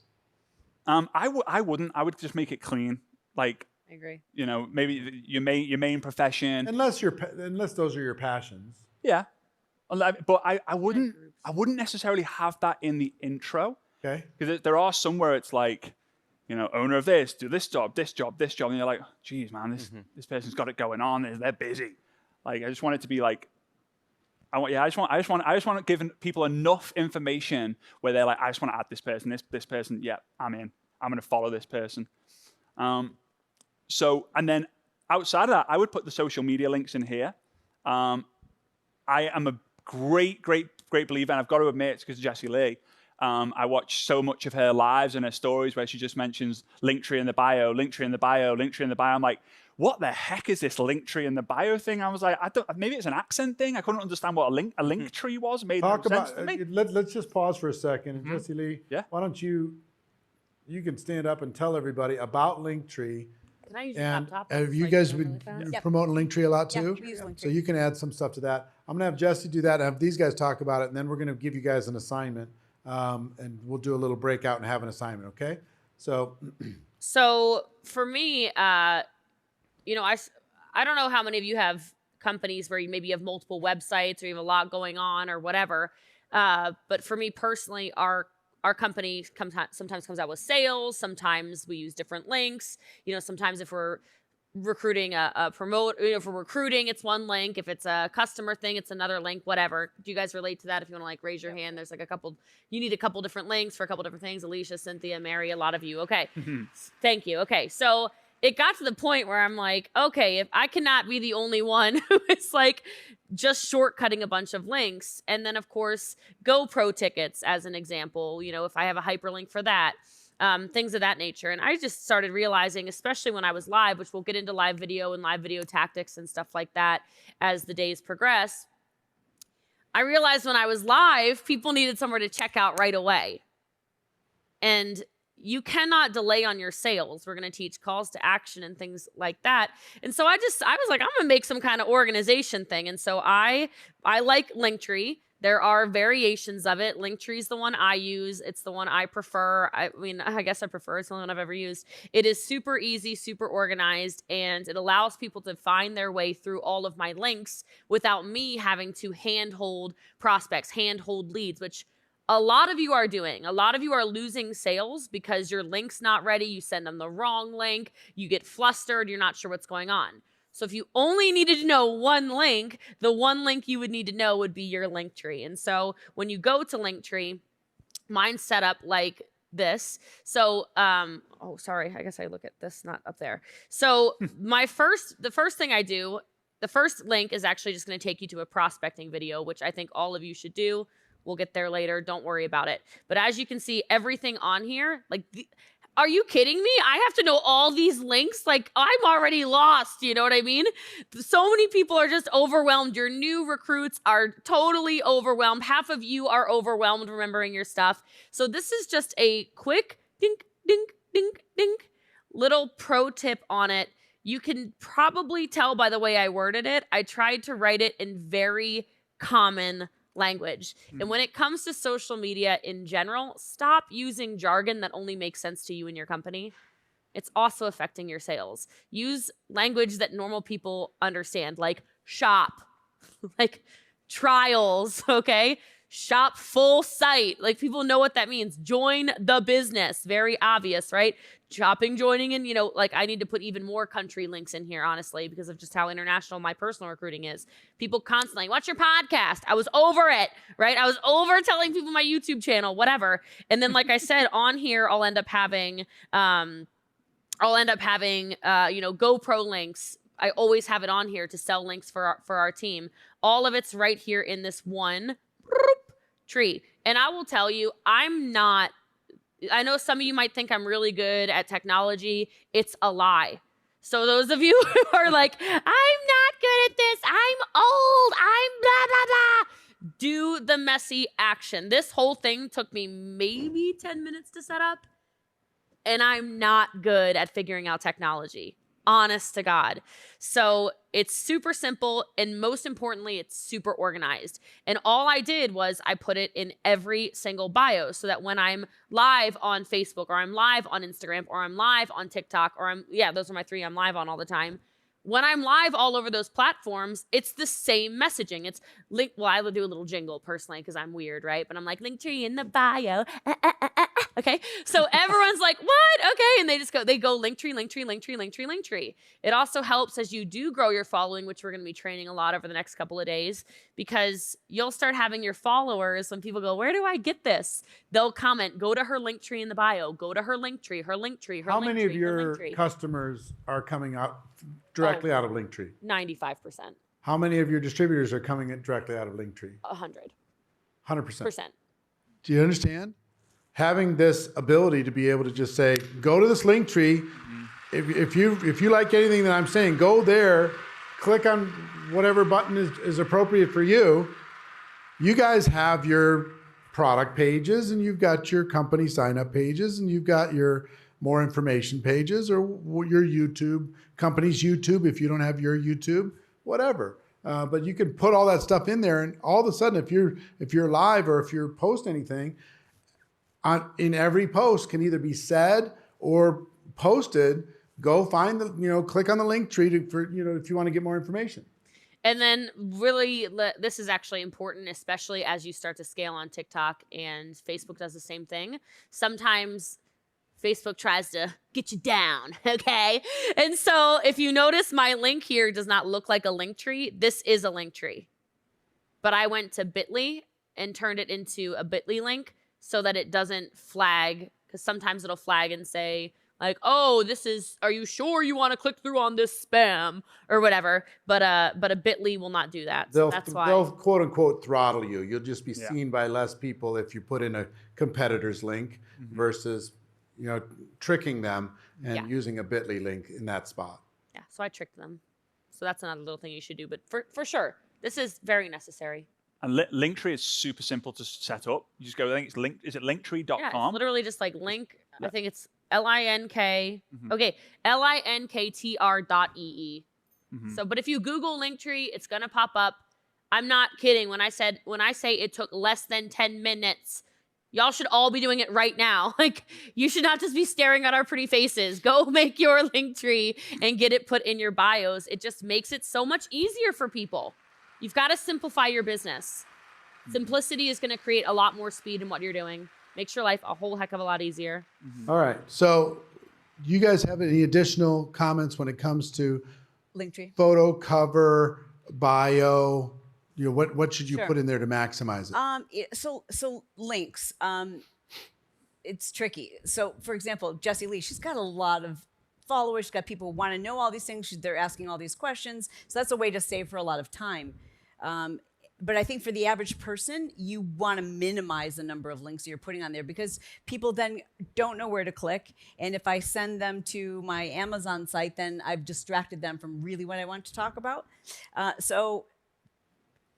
I wouldn't. I would just make it clean. Like, I agree. Maybe your main profession. Unless those are your passions. Yeah. But I wouldn't necessarily have that in the intro. Okay. Because there are some where it's like, owner of this, do this job, and you're like, geez, man, this person's got it going on. They're busy. Like, I just want it to be like, I just want to give people enough information where they're like, I just want to add this person, this person. Yeah, I'm in. I'm going to follow this person. So, and then outside of that, I would put the social media links in here. I am a great believer, and I've got to admit it's because of Jesse Lee. I watch so much of her lives and her stories where she just mentions Linktree in the bio, Linktree in the bio, Linktree in the bio. I'm like, what the heck is this Linktree in the bio thing? I was like, maybe it's an accent thing. I couldn't understand what a link tree was. Made no sense to me. Let's just pause for a second. Jesse Lee, Yeah. why don't you can stand up and tell everybody about Linktree. Can I use your And laptop? have It's, you like, guys going been really fast. Yep. promoting Linktree a lot Yeah, too? we use Linktree. So you can add some stuff to that. I'm gonna have Jesse do that, and have these guys talk about it, and then we're gonna give you guys an assignment, and we'll do a little breakout and have an assignment. Okay? So So for me, I don't know how many of you have companies where you maybe have multiple websites or you have a lot going on or whatever. But for me personally, our company sometimes comes out with sales. Sometimes we use different links. Sometimes if we're recruiting a promote, if we're recruiting, it's one link. If it's a customer thing, it's another link, whatever. Do you guys relate to that? If you want to like raise your hand, there's like you need a couple different links for a couple different things. Alicia, Cynthia, Mary, a lot of you. Okay. Thank you. Okay. So it got to the point where I'm like, okay, if I cannot be the only one who is like just shortcutting a bunch of links. And then of course, GoPro tickets as an example, if I have a hyperlink for that, things of that nature. And I just started realizing, especially when I was live, which we'll get into live video and live video tactics and stuff like that as the days progress. I realized when I was live, people needed somewhere to check out right away. And you cannot delay on your sales. We're going to teach calls to action and things like that. And so I was like, I'm going to make some kind of organization thing. And so I like Linktree. There are variations of it. Linktree is the one I use. It's the one I prefer. I guess I prefer. It's the only one I've ever used. It is super easy, super organized, and it allows people to find their way through all of my links without me having to handhold prospects, handhold leads, which a lot of you are doing. A lot of you are losing sales because your link's not ready. You send them the wrong link. You get flustered. You're not sure what's going on. So if you only needed to know one link, the one link you would need to know would be your Linktree. And so when you go to Linktree, mine's set up like this. So, sorry, I guess I look at this, not up there. So the first thing I do, the first link is actually just going to take you to a prospecting video, which I think all of you should do. We'll get there later. Don't worry about it. But as you can see, everything on here, are you kidding me? I have to know all these links? Like, I'm already lost. You know what I mean? So many people are just overwhelmed. Your new recruits are totally overwhelmed. Half of you are overwhelmed remembering your stuff. So this is just a quick dink, dink, dink, dink little pro tip on it. You can probably tell by the way I worded it. I tried to write it in very common language. And when it comes to social media in general, stop using jargon that only makes sense to you and your company. It's also affecting your sales. Use language that normal people understand, like shop, like trials, okay? Shop full site. Like people know what that means. Join the business. Very obvious, right? Shopping, joining, and I need to put even more country links in here, honestly, because of just how international my personal recruiting is. People constantly, what's your podcast? I was over it, right? I was over telling people my YouTube channel, whatever. And then, like I said, on here, I'll end up having GoPro links. I always have it on here to sell links for our team. All of it's right here in this one tree. And I will tell you, I know some of you might think I'm really good at technology. It's a lie. So those of you who are like, I'm not good at this, I'm old, I'm blah, blah, blah, do the messy action. This whole thing took me maybe 10 minutes to set up, and I'm not good at figuring out technology. Honest to God. So it's super simple, and most importantly, it's super organized. And all I did was I put it in every single bio so that when I'm live on Facebook, or I'm live on Instagram, or I'm live on TikTok, those are my three I'm live on all the time. When I'm live all over those platforms, it's the same messaging. It's link. Well, I would do a little jingle personally because I'm weird, right? But I'm like, Linktree in the bio. Okay. So everyone's like, what? Okay. And they go Linktree, Linktree, Linktree, Linktree, Linktree. It also helps as you do grow your following, which we're going to be training a lot over the next couple of days, because you'll start having your followers. When people go, where do I get this? They'll comment, go to her Linktree in the bio, go to her Linktree, her Linktree, her Linktree. How many of your Linktree. customers are coming out directly out of Linktree? 95%. How many of your distributors are coming in directly out of Linktree? 100%. 100%. Do you understand? having this ability to be able to just say, go to this link tree. If you like anything that I'm saying, go there, click on whatever button is appropriate for you. You guys have your product pages, and you've got your company sign up pages, and you've got your more information pages, or your YouTube, company's YouTube if you don't have your YouTube, whatever. But you can put all that stuff in there, and all of a sudden, if you're live or if you're post anything, in every post can either be said or posted. Go find click on the link tree if you want to get more information. And then really, this is actually important, especially as you start to scale on TikTok, and Facebook does the same thing. Sometimes Facebook tries to get you down, okay? And so if you notice, my link here does not look like a link tree. This is a link tree. But I went to Bitly and turned it into a Bitly link so that it doesn't flag, because sometimes it'll flag and say, like, oh, are you sure you want to click through on this spam or whatever? But a Bitly will not do that. So that's why. They'll quote unquote throttle you. You'll just be seen by less people if you put in a competitor's link versus tricking them and using a Bitly link in that spot. Yeah, so I tricked them. So that's another little thing you should do. But for sure, this is very necessary. And Linktree is super simple to set up. You just go, I think it's link. Is it linktree.com? Yeah, it's literally just like link. Yeah. I think it's LINK. Okay, LINKTR.ee. So, but if you Google Linktree, it's gonna pop up. I'm not kidding when I say it took less than 10 minutes. Y'all should all be doing it right now. Like, you should not just be staring at our pretty faces. Go make your Linktree and get it put in your bios. It just makes it so much easier for people. You've got to simplify your business. Simplicity is going to create a lot more speed in what you're doing. Makes your life a whole heck of a lot easier. All right. So you guys have any additional comments when it comes to Linktree? Photo, cover, bio? What should you put in there to maximize it? So links. It's tricky. So for example, Jessie Lee, she's got a lot of followers. She's got people who want to know all these things. They're asking all these questions. So that's a way to save her a lot of time. But I think for the average person, you want to minimize the number of links you're putting on there, because people then don't know where to click. And if I send them to my Amazon site, then I've distracted them from really what I want to talk about. So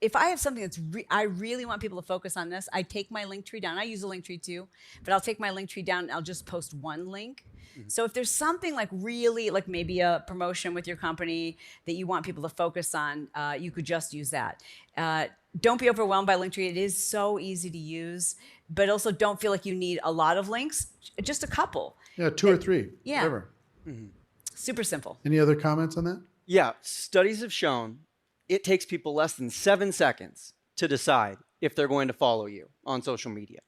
if I have something that's I really want people to focus on this, I take my link tree down. I use a link tree too, but I'll take my link tree down and I'll just post one link. So if there's something like really, like maybe a promotion with your company that you want people to focus on, you could just use that. Don't be overwhelmed by Linktree. It is so easy to use, but also don't feel like you need a lot of links, just a couple. Yeah, 2 or 3, yeah. whatever. Super simple. Any other comments on that? Yeah, studies have shown it takes people less than 7 seconds to decide if they're going to follow you on social media.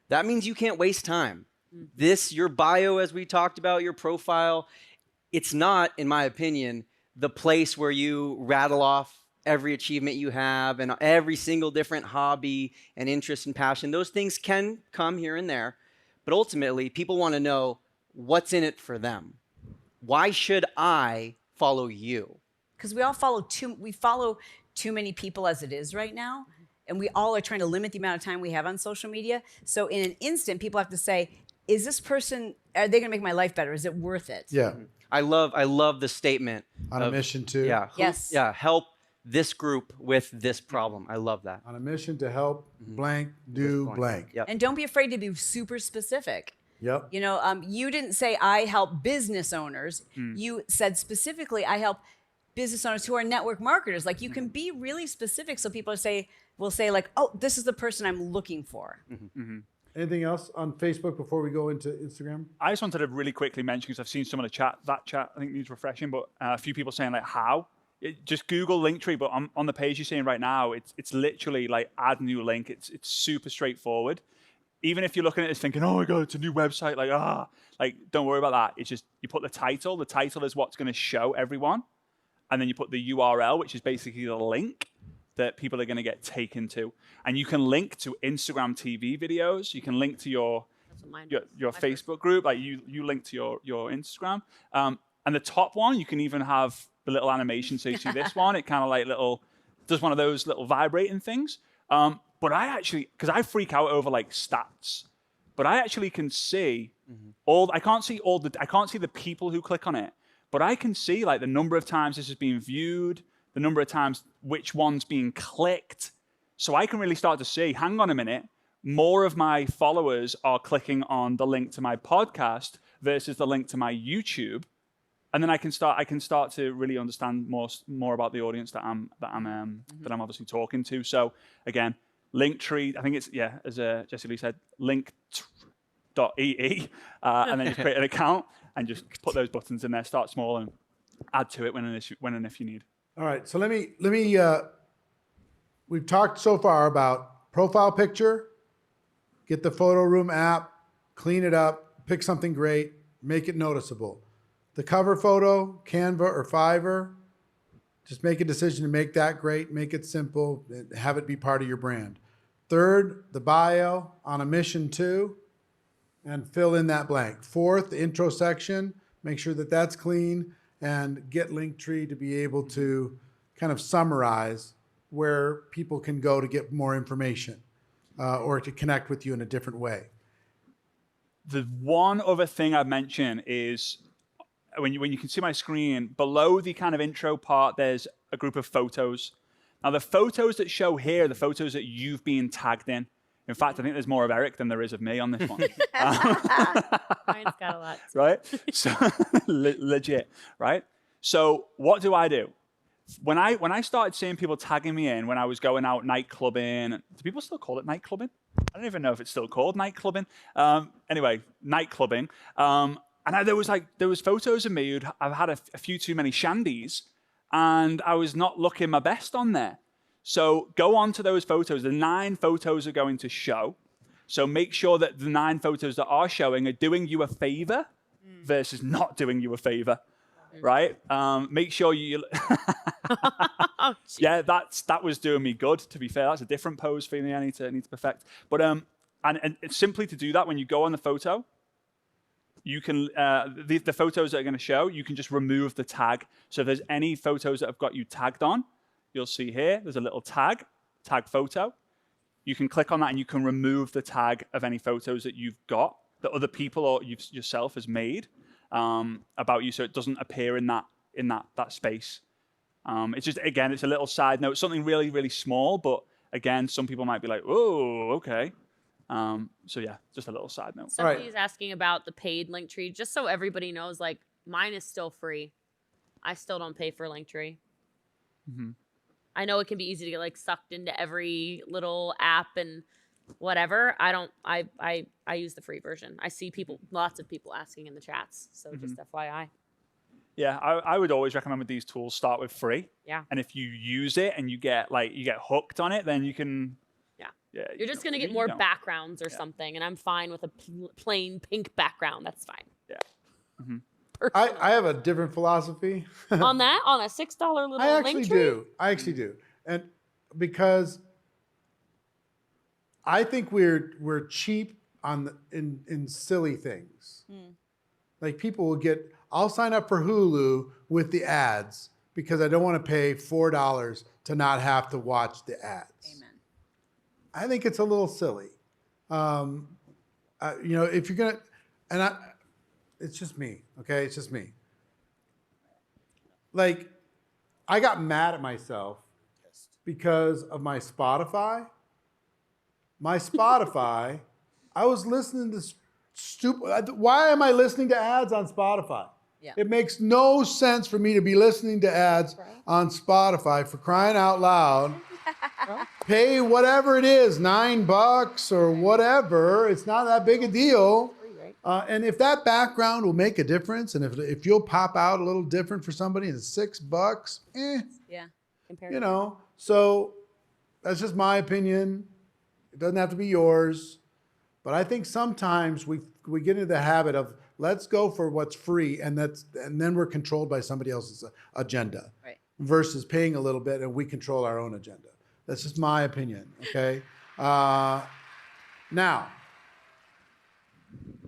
That means you can't waste time. Your bio, as we talked about, your profile, it's not, in my opinion, the place where you rattle off every achievement you have and every single different hobby and interest and passion. Those things can come here and there, but ultimately people want to know what's in it for them. Why should I follow you? Because we follow too many people as it is right now, and we all are trying to limit the amount of time we have on social media. So in an instant, people have to say, is this person, are they going to make my life better? Is it worth it? Yeah. I love the statement. On a mission to? Yeah. Yes. Yeah, help this group with this problem. I love that. On a mission to help blank do blank. Yep. And don't be afraid to be super specific. Yep. You know, you didn't say I help business owners. You said specifically I help business owners who are network marketers. Like, you can be really specific, so people will say like, oh, this is the person I'm looking for. Anything else on Facebook before we go into Instagram? I just wanted to really quickly mention, because I've seen some of the chat, that chat I think needs refreshing, but a few people saying like how. Just Google Linktree, but on the page you're seeing right now, it's literally like add new link. It's super straightforward. Even if you're looking at this thinking, oh my God, it's a new website, like don't worry about that. It's just, you put the title. The title is what's going to show everyone. And then you put the URL, which is basically the link that people are going to get taken to. And you can link to Instagram TV videos. You can link to your Facebook group. Like you link to your Instagram. And the top one, you can even have the little animation. So you see this one, it kind of like does one of those little vibrating things. But I actually, because I freak out over like stats. but I actually can see I can't see the people who click on it, but I can see like the number of times this is being viewed, the number of times which one's being clicked. So I can really start to see, hang on a minute, more of my followers are clicking on the link to my podcast versus the link to my YouTube. And then I can start to really understand more about the audience that I'm obviously talking to. So again, Linktree, I think it's as Jessie Lee said, link.ee, and then just create an account and just put those buttons in there. Start small and add to it when and if you need. All right, so let me. We've talked so far about profile picture, get the photo room app, clean it up, pick something great, make it noticeable. The cover photo, Canva or Fiverr, just make a decision to make that great, make it simple, and have it be part of your brand. Third, the bio on a mission too, and fill in that blank. Fourth, the intro section, make sure that that's clean, and get Linktree to be able to kind of summarize where people can go to get more information or to connect with you in a different way. The one other thing I'd mention is when you can see my screen, below the kind of intro part, there's a group of photos. Now, the photos that show here are the photos that you've been tagged in. In fact, I think there's more of Eric than there is of me on this one. Mine's got a lot. Right? So legit, right? So what do? When I started seeing people tagging me in when I was going out night clubbing, do people still call it night clubbing? I don't even know if it's still called night clubbing. Anyway, night clubbing. And there was photos of me I've had a few too many shandies, and I was not looking my best on there. So go on to those photos. The 9 photos are going to show. So make sure that the 9 photos that are showing are doing you a favor versus not doing you a favor. Right? Make sure you. Yeah, that was doing me good. To be fair, that's a different pose for me. I need to perfect. But and it's simply to do that, when you go on the photo, you can the photos that are going to show, you can just remove the tag. So if there's any photos that have got you tagged on, you'll see here there's a little tag photo. You can click on that and you can remove the tag of any photos that you've got that other people or yourself has made about you, so it doesn't appear in that space. It's just, again, it's a little side note, something really, really small, but again, some people might be like, oh, okay. So yeah, just a little side note. Somebody's asking about the paid Linktree, just so everybody knows, like, mine is still free. I still don't pay for Linktree. Mm-hmm. I know it can be easy to get like sucked into every little app and whatever. I use the free version. I see lots of people asking in the chats. So just FYI. Yeah, I would always recommend with these tools, start with free. Yeah. And if you use it and you get hooked on it, then you can. Yeah. You're just going to get more backgrounds or something. And I'm fine with a plain pink background. That's fine. Yeah. Mm-hmm. I have a different philosophy. On a $6 little I actually Linktree? do. I actually do. And because I think we're cheap in silly things. Like people will I'll sign up for Hulu with the ads because I don't want to pay $4 to not have to watch the ads. Amen. I think it's a little silly. If you're going to, it's just me, okay? It's just me. Like, I got mad at myself because of my Spotify. I was listening to stupid. Why am I listening to ads on Spotify? Yeah. It makes no sense for me to be listening to ads on Spotify, for crying out loud. Pay whatever it is, $9 or whatever. It's not that big a deal. And if that background will make a difference, and if you'll pop out a little different for somebody, and it's $6, Yeah. So that's just my opinion. It doesn't have to be yours. But I think sometimes we get into the habit of let's go for what's free, and then we're controlled by somebody else's agenda, Right. versus paying a little bit and we control our own agenda. That's just my opinion. Okay. Now,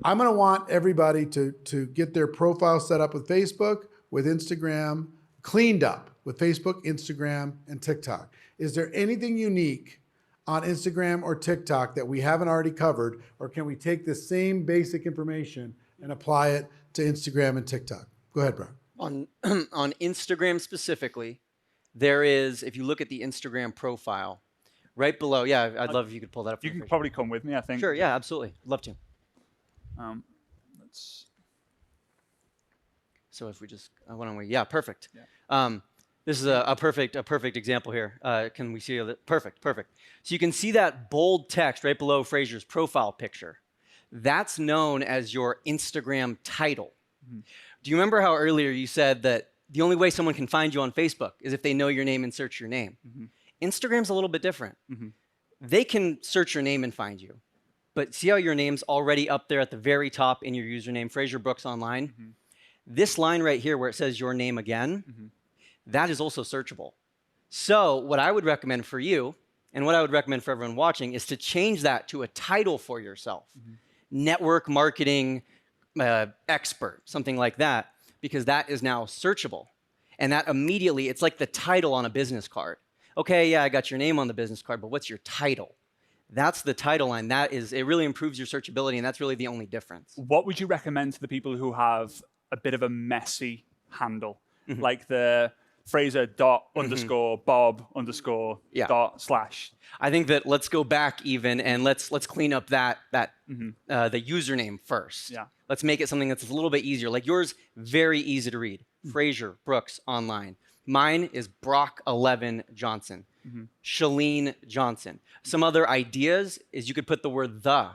I'm going to want everybody to get their profile set up with Facebook, with Instagram, cleaned up with Facebook, Instagram, and TikTok. Is there anything unique on Instagram or TikTok that we haven't already covered? Or can we take the same basic information and apply it to Instagram and TikTok? Go ahead, Brian. On Instagram specifically, there is, if you look at the Instagram profile, right below, yeah, I'd love if you could pull that up. You can probably come with me, I think. Sure, yeah, absolutely. Love to. Let's. So if we just, why don't we, yeah, perfect. Yeah. This is a perfect example here. Can we see that? Perfect. So you can see that bold text right below Fraser's profile picture. That's known as your Instagram title. Do you remember how earlier you said that the only way someone can find you on Facebook is if they know your name and search your name? Instagram's a little bit different. They can search your name and find you. But see how your name's already up there at the very top in your username, Fraser Brooks Online? This line right here where it says your name again, that is also searchable. So what I would recommend for you, and what I would recommend for everyone watching, is to change that to a title for yourself. Network marketing expert, something like that, because that is now searchable. And that immediately, it's like the title on a business card. Okay, yeah, I got your name on the business card, but what's your title? That's the title line. That is, it really improves your searchability, and that's really the only difference. What would you recommend to the people who have a bit of a messy handle, like the Fraser dot underscore Bob underscore dot slash? I think that let's go back even and let's clean up the username first. Yeah. Let's make it something that's a little bit easier. Like yours, very easy to read. Fraser Brooks Online. Mine is Brock 11 Johnson. Shalene Johnson. Some other ideas is you could put the word the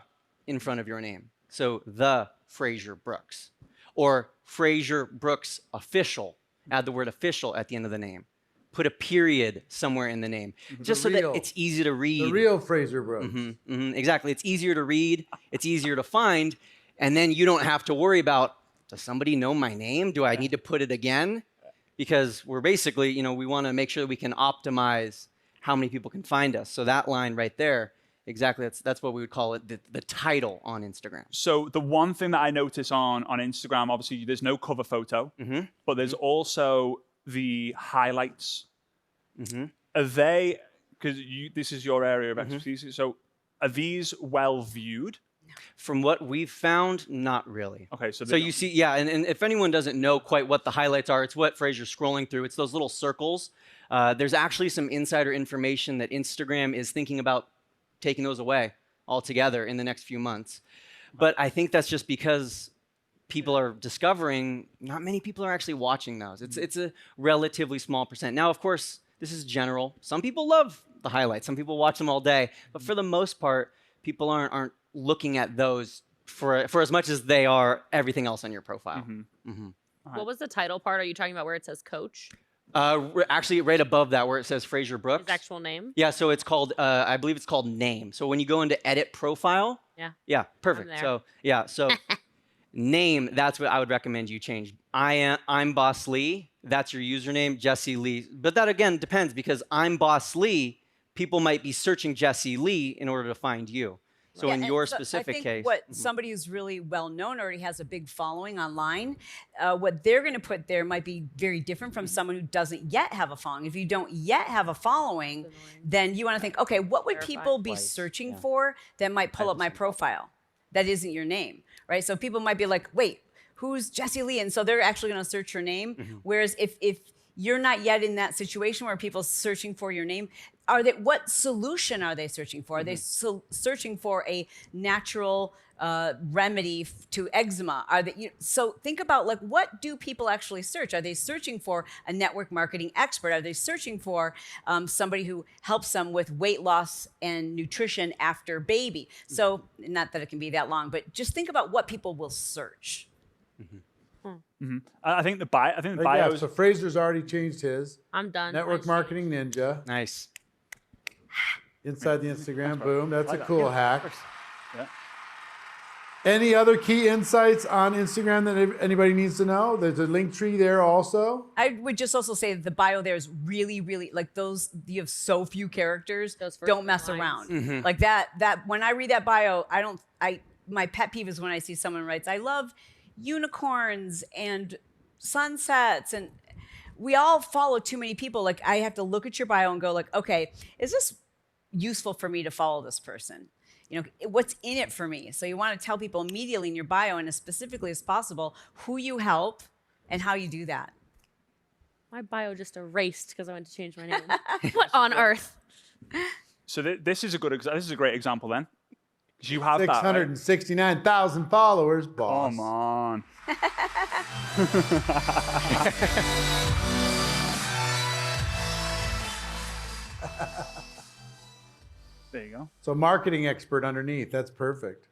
in front of your name. So the Fraser Brooks. Or Fraser Brooks Official. Add the word official at the end of the name. Put a period somewhere in the name. Just so that it's easy to read. The real Fraser Brooks. Exactly. It's easier to read. It's easier to find. And then you don't have to worry about, does somebody know my name? Do I need to put it again? Because we're basically, we want to make sure that we can optimize how many people can find us. So that line right there, exactly, that's what we would call it, the title on Instagram. So the one thing that I notice on Instagram, obviously there's no cover photo, but there's also the highlights. Are they, because this is your area of expertise, so are these well viewed? From what we've found, not really. Okay, so you see, yeah, and if anyone doesn't know quite what the highlights are, it's what Fraser's scrolling through. It's those little circles. There's actually some insider information that Instagram is thinking about taking those away altogether in the next few months. But I think that's just because people are discovering not many people are actually watching those. It's a relatively small percent. Now, of course, this is general. Some people love the highlights. Some people watch them all day. But for the most part, people aren't looking at those for as much as they are everything else on your profile. What was the title part? Are you talking about where it says coach? Actually, right above that where it says Fraser Brooks. His actual name? Yeah, so it's called, I believe it's called name. So when you go into edit profile. Yeah, perfect. I'm there. So name, that's what I would recommend you change. I'm Boss Lee. That's your username, Jesse Lee. But that again depends because I'm Boss Lee. People might be searching Jesse Lee in order to find you. So in your specific case. What somebody who's really well known already has a big following online, what they're going to put there might be very different from someone who doesn't yet have a following. If you don't yet have a following, then you want to think, okay, what would people be searching for that might pull up my profile? That isn't your name, right? So people might be like, wait, who's Jesse Lee? And so they're actually going to search your name. Whereas if you're not yet in that situation where people searching for your name, what solution are they searching for? Are they searching for a natural remedy to eczema? So think about what do people actually search? Are they searching for a network marketing expert? Are they searching for somebody who helps them with weight loss and nutrition after baby? So not that it can be that long, but just think about what people will search. I think the bio. So Fraser's already changed his. I'm done. Network Marketing Ninja. Nice. Inside the Instagram, boom. That's a cool hack. Yeah. Any other key insights on Instagram that anybody needs to know? There's a link tree there also. I would just also say that the bio there is really, really those. You have so few characters. Don't mess around. Like that. When I read that bio, my pet peeve is when I see someone writes, "I love unicorns and sunsets," and we all follow too many people. I have to look at your bio and go okay, is this useful for me to follow this person? You know, what's in it for me? So you want to tell people immediately in your bio and as specifically as possible who you help and how you do that. My bio just erased because I went to change my name. What on earth? So this is a great example then. 'Cause you have that, right? 669,000 followers, boss. Come on. There you go. So marketing expert underneath. That's perfect.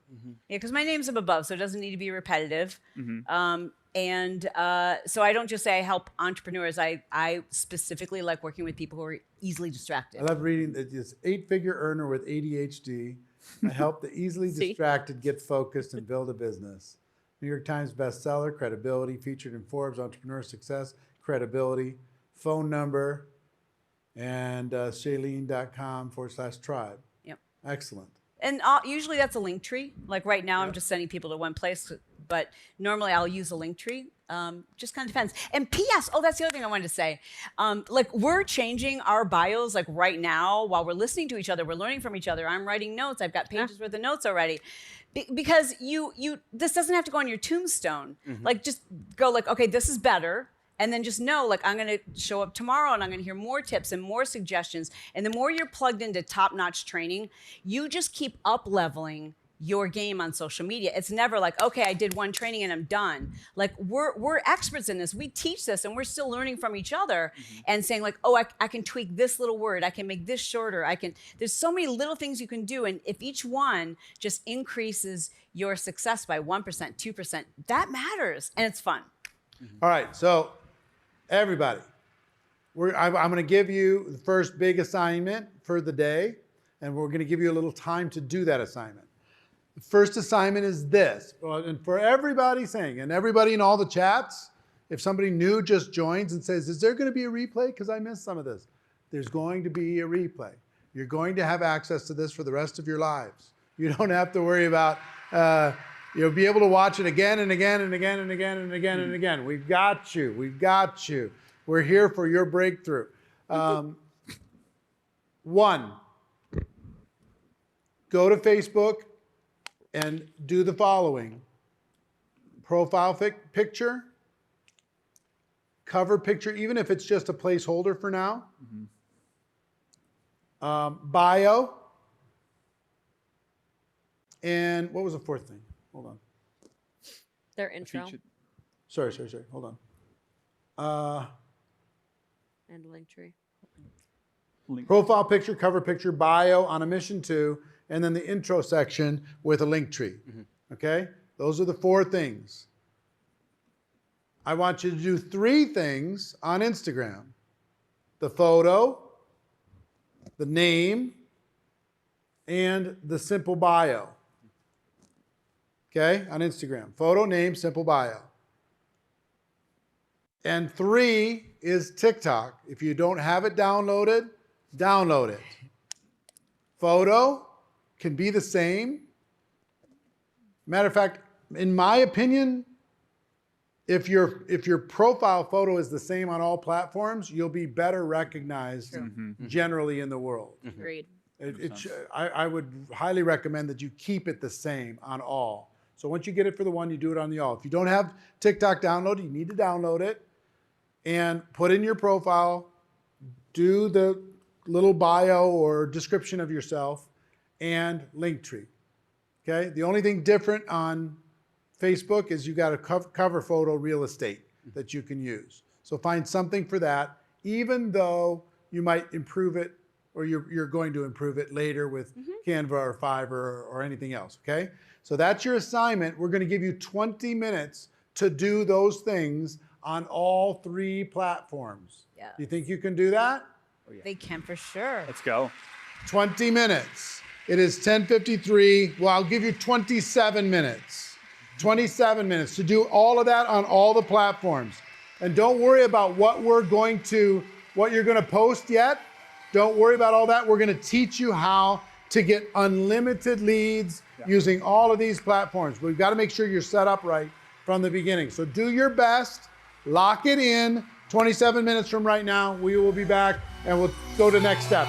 Yeah, because my name's up above, so it doesn't need to be repetitive. So I don't just say I help entrepreneurs. I specifically like working with people who are easily distracted. I love reading this 8-figure earner with ADHD. I help the easily distracted get focused and build a business. New York Times bestseller, credibility, featured in Forbes, Entrepreneur Success, credibility, phone number, and shailene.com/tribe. Yep. Excellent. And usually that's a link tree. Like right now, I'm just sending people to one place, but normally I'll use a link tree. Just kind of depends. And P.S. Oh, that's the other thing I wanted to say. Like we're changing our bios like right now while we're listening to each other. We're learning from each other. I'm writing notes. I've got pages worth of notes already. Because this doesn't have to go on your tombstone. Like just go like, okay, this is better. And then just know, like, I'm going to show up tomorrow and I'm going to hear more tips and more suggestions. And the more you're plugged into top-notch training, you just keep up-leveling your game on social media. It's never like, okay, I did one training and I'm done. Like, we're experts in this. We teach this and we're still learning from each other and saying like, oh, I can tweak this little word. I can make this shorter. There's so many little things you can do. And if each one just increases your success by 1%, 2%, that matters. And it's fun. All right, so everybody, I'm going to give you the first big assignment for the day, and we're going to give you a little time to do that assignment. The first assignment is this, and for everybody saying, and everybody in all the chats, if somebody new just joins and says, is there going to be a replay? Because I missed some of this. There's going to be a replay. You're going to have access to this for the rest of your lives. You don't have to worry about, you'll be able to watch it again and again and again and again and again and again. We've got you. We've got you. We're here for your breakthrough. One, go to Facebook and do the following. Profile picture, cover picture, even if it's just a placeholder for now. Bio. And what was the fourth thing? Hold on. Their intro Sorry. Hold on. and link tree. Profile picture, cover picture, bio, on a mission to, and then the intro section with a link tree. Okay? Those are the 4 things. I want you to do 3 things on Instagram. The photo, the name, and the simple bio. Okay? On Instagram. Photo, name, simple bio. And 3 is TikTok. If you don't have it downloaded, download it. Photo can be the same. Matter of fact, in my opinion, if your profile photo is the same on all platforms, you'll be better recognized generally in the world. Agreed. I would highly recommend that you keep it the same on all. So once you get it for the one, you do it on the all. If you don't have TikTok downloaded, you need to download it and put in your profile, do the little bio or description of yourself, and Linktree. Okay? The only thing different on Facebook is you got a cover photo real estate that you can use. So find something for that, even though you might improve it or you're going to improve it later with Canva or Fiverr or anything else, okay? So that's your assignment. We're gonna give you 20 minutes to do those things on all 3 platforms. Yeah. You think you can do that? They can for sure. Let's go. 20 minutes. It is 10:53. Well, I'll give you 27 minutes. 27 minutes to do all of that on all the platforms. And don't worry about what you're going to post yet. Don't worry about all that. We're going to teach you how to get unlimited leads using all of these platforms. We've got to make sure you're set up right from the beginning. So do your best, lock it in. 27 minutes from right now, we will be back and we'll go to the next step.